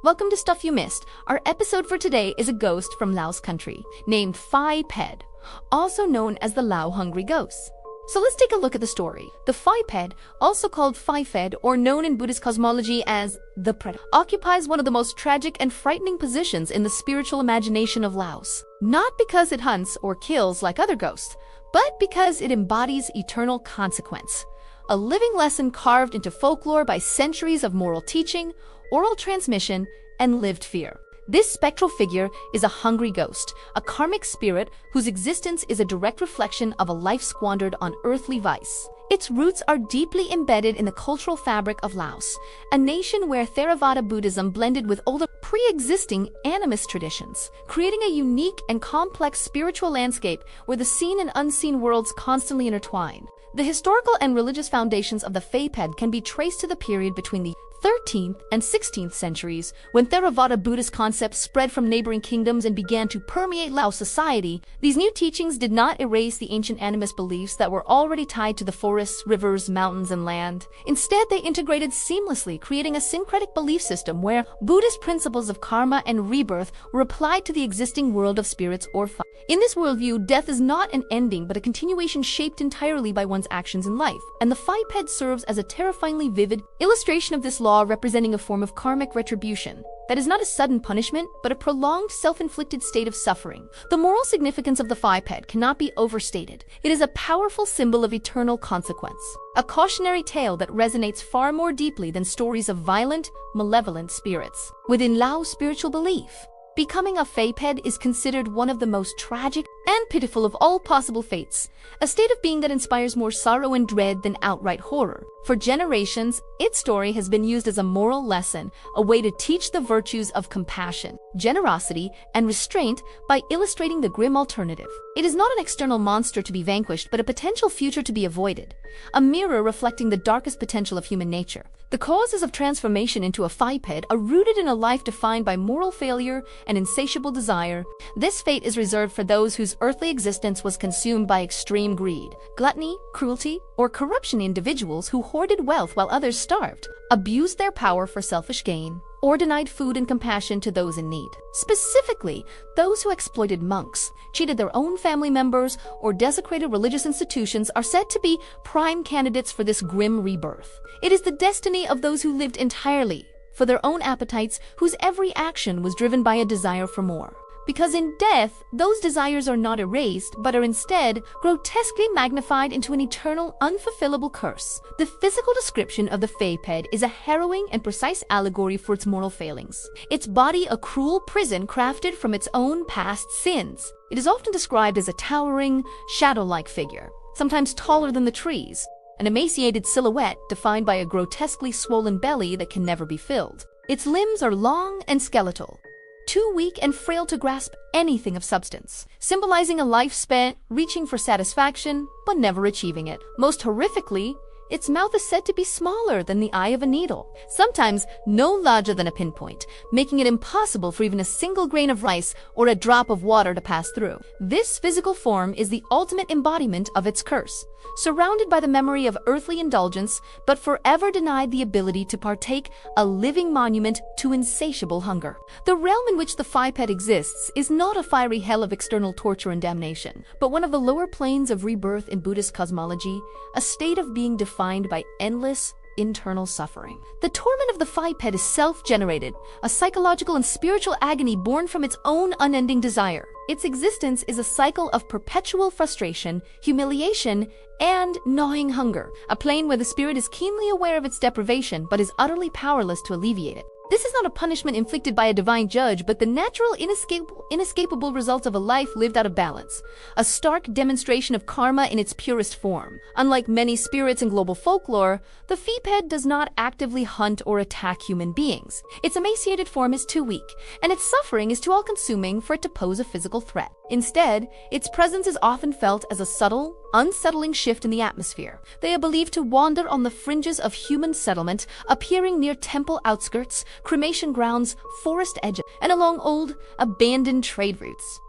Welcome to Stuff You Missed. Our episode for today is a ghost from Laos country named Phi Ped, also known as the Lao hungry ghost. So let's take a look at the story. The Phi Ped, also called Phi Phed or known in Buddhist cosmology as the Preta, occupies one of the most tragic and frightening positions in the spiritual imagination of Laos. Not because it hunts or kills like other ghosts, but because it embodies eternal consequence. A living lesson carved into folklore by centuries of moral teaching, oral transmission, and lived fear. This spectral figure is a hungry ghost, a karmic spirit whose existence is a direct reflection of a life squandered on earthly vice. Its roots are deeply embedded in the cultural fabric of Laos, a nation where Theravāda Buddhism blended with older, pre-existing animist traditions, creating a unique and complex spiritual landscape where the seen and unseen worlds constantly intertwine. The historical and religious foundations of the Phi Ped can be traced to the period between the 13th and 16th centuries, when Theravāda Buddhist concepts spread from neighboring kingdoms and began to permeate Lao society. These new teachings did not erase the ancient animist beliefs that were already tied to the forests, rivers, mountains, and land. Instead, they integrated seamlessly, creating a syncretic belief system where Buddhist principles of karma and rebirth were applied to the existing world of spirits or Phi. In this worldview, death is not an ending but a continuation shaped entirely by one's actions in life, and the Phi Ped serves as a terrifyingly vivid illustration of this law, representing a form of karmic retribution that is not a sudden punishment, but a prolonged self-inflicted state of suffering. The moral significance of the Phi Ped cannot be overstated. It is a powerful symbol of eternal consequence, a cautionary tale that resonates far more deeply than stories of violent, malevolent spirits. Within Lao spiritual belief, becoming a Phi Ped is considered one of the most tragic and pitiful of all possible fates, a state of being that inspires more sorrow and dread than outright horror. For generations, its story has been used as a moral lesson, a way to teach the virtues of compassion, generosity, and restraint by illustrating the grim alternative. It is not an external monster to be vanquished, but a potential future to be avoided, a mirror reflecting the darkest potential of human nature. The causes of transformation into a Phi Ped are rooted in a life defined by moral failure and insatiable desire. This fate is reserved for those whose earthly existence was consumed by extreme greed, gluttony, cruelty, or corruption. Individuals who hoarded wealth while others starved, abused their power for selfish gain, or denied food and compassion to those in need. Specifically, those who exploited monks, cheated their own family members, or desecrated religious institutions are said to be prime candidates for this grim rebirth. It is the destiny of those who lived entirely for their own appetites, whose every action was driven by a desire for more. Because in death, those desires are not erased, but are instead grotesquely magnified into an eternal, unfulfillable curse. The physical description of the Phi Ped is a harrowing and precise allegory for its moral failings. Its body a cruel prison crafted from its own past sins. It is often described as a towering, shadow-like figure, sometimes taller than the trees, an emaciated silhouette defined by a grotesquely swollen belly that can never be filled. Its limbs are long and skeletal, too weak and frail to grasp anything of substance, symbolizing a life spent reaching for satisfaction but never achieving it. Most horrifically, its mouth is said to be smaller than the eye of a needle, sometimes no larger than a pinpoint, making it impossible for even a single grain of rice or a drop of water to pass through. This physical form is the ultimate embodiment of its curse, surrounded by the memory of earthly indulgence, but forever denied the ability to partake, a living monument to insatiable hunger. The realm in which the Phi Ped exists is not a fiery hell of external torture and damnation, but one of the lower planes of rebirth in Buddhist cosmology, a state of being defined by endless internal suffering. The torment of the Phi Ped is self-generated, a psychological and spiritual agony born from its own unending desire. Its existence is a cycle of perpetual frustration, humiliation, and gnawing hunger, a plane where the spirit is keenly aware of its deprivation but is utterly powerless to alleviate it. This is not a punishment inflicted by a divine judge, but the natural, inescapable result of a life lived out of balance, a stark demonstration of karma in its purest form. Unlike many spirits in global folklore, the Phi Ped does not actively hunt or attack human beings. Its emaciated form is too weak, and its suffering is too all-consuming for it to pose a physical threat. Instead, its presence is often felt as a subtle, unsettling shift in the atmosphere. They are believed to wander on the fringes of human settlement, appearing near temple outskirts, cremation grounds, forest edges, and along old, abandoned trade routes.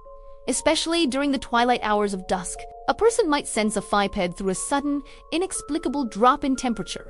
Especially during the twilight hours of dusk, a person might sense a Phi Ped through a sudden, inexplicable drop in temperature,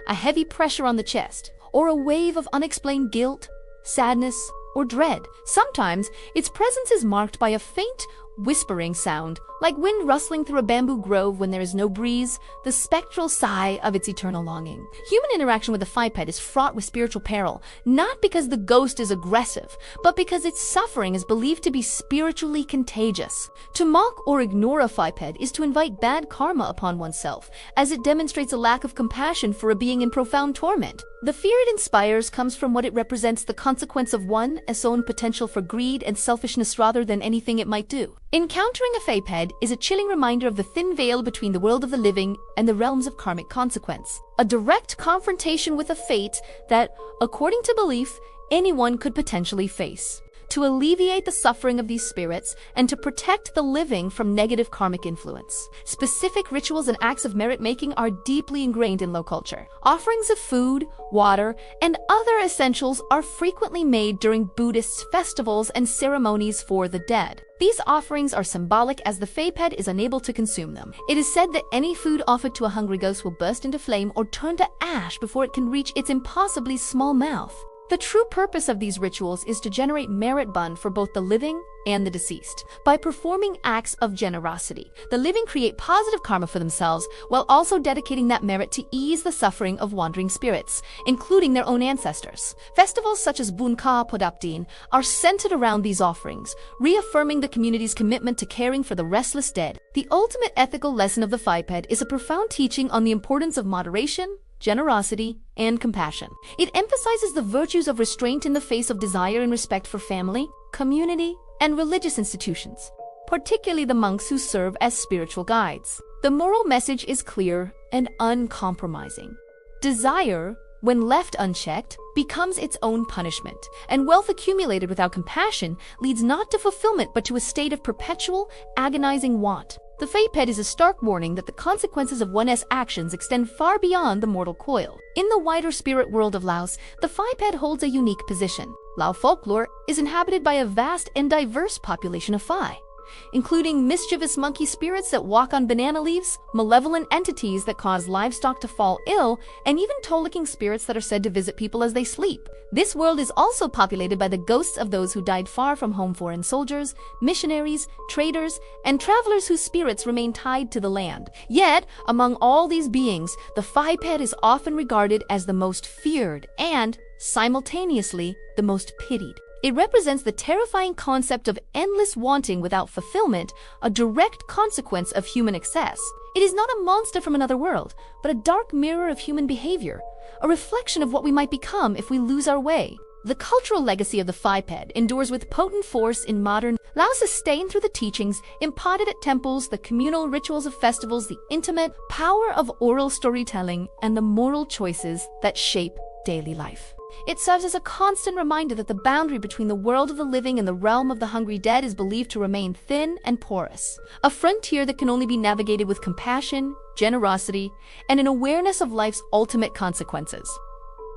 a heavy pressure on the chest, or a wave of unexplained guilt sadness, or dread. Sometimes, its presence is marked by a faint, whispering sound, like wind rustling through a bamboo grove when there is no breeze, the spectral sigh of its eternal longing. Human interaction with the Phi Ped is fraught with spiritual peril, not because the ghost is aggressive, but because its suffering is believed to be spiritually contagious. To mock or ignore a Phi Ped is to invite bad karma upon oneself, as it demonstrates a lack of compassion for a being in profound torment. The fear it inspires comes from what it represents: the consequence of one's own potential for greed and selfishness rather than anything it might do. Encountering a Phi Ped is a chilling reminder of the thin veil between the world of the living and the realms of karmic consequence. A direct confrontation with a fate that, according to belief, anyone could potentially face. To alleviate the suffering of these spirits and to protect the living from negative karmic influence, specific rituals and acts of merit-making are deeply ingrained in Lao culture. Offerings of food, water, and other essentials are frequently made during Buddhist festivals and ceremonies for the dead. These offerings are symbolic, as the Phi Ped is unable to consume them. It is said that any food offered to a hungry ghost will burst into flame or turn to ash before it can reach its impossibly small mouth. The true purpose of these rituals is to generate merit bun for both the living and the deceased. By performing acts of generosity, the living create positive karma for themselves while also dedicating that merit to ease the suffering of wandering spirits, including their own ancestors. Festivals such as Bunka Podaptin are centered around these offerings, reaffirming the community's commitment to caring for the restless dead. The ultimate ethical lesson of the Phi Ped is a profound teaching on the importance of moderation, generosity, and compassion. It emphasizes the virtues of restraint in the face of desire and respect for family, community, and religious institutions, particularly the monks who serve as spiritual guides. The moral message is clear and uncompromising. Desire, when left unchecked, becomes its own punishment, and wealth accumulated without compassion leads not to fulfillment but to a state of perpetual, agonizing want. The Phi Ped is a stark warning that the consequences of one's actions extend far beyond the mortal coil. In the wider spirit world of Laos, the Phi Ped holds a unique position. Lao folklore is inhabited by a vast and diverse population of Phi, including mischievous monkey spirits that walk on banana leaves, malevolent entities that cause livestock to fall ill, and even toll-licking spirits that are said to visit people as they sleep. This world is also populated by the ghosts of those who died far from home: foreign soldiers, missionaries, traders, and travelers whose spirits remain tied to the land. Yet, among all these beings, the Phi Ped is often regarded as the most feared and, simultaneously, the most pitied. It represents the terrifying concept of endless wanting without fulfillment, a direct consequence of human excess. It is not a monster from another world, but a dark mirror of human behavior, a reflection of what we might become if we lose our way. The cultural legacy of the Phi Ped endures with potent force in modern Laos, sustained through the teachings imparted at temples, the communal rituals of festivals, the intimate power of oral storytelling, and the moral choices that shape daily life. It serves as a constant reminder that the boundary between the world of the living and the realm of the hungry dead is believed to remain thin and porous, a frontier that can only be navigated with compassion, generosity, and an awareness of life's ultimate consequences.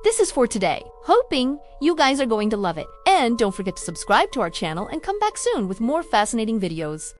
This is for today, hoping you guys are going to love it. And don't forget to subscribe to our channel and come back soon with more fascinating videos.